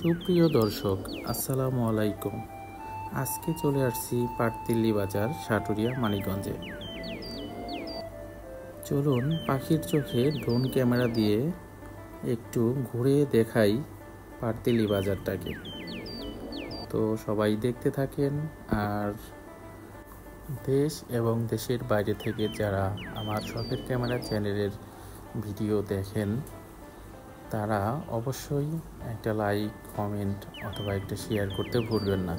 সুপ্রিয় দর্শক, আসসালামু আলাইকুম। আজকে চলে আসছি পাটতিল্লি বাজার, সাটুরিয়া, মানিকগঞ্জে। চলুন পাখির চোখে ড্রোন ক্যামেরা দিয়ে একটু ঘুরে দেখাই পাটতিল্লি বাজারটাকে। তো সবাই দেখতে থাকেন, আর দেশ এবং দেশের বাইরে থেকে যারা আমার শখের ক্যামেরা চ্যানেলের ভিডিও দেখেন তারা অবশ্যই একটা লাইক, কমেন্ট অথবা একটা শেয়ার করতে ভুলবেন না।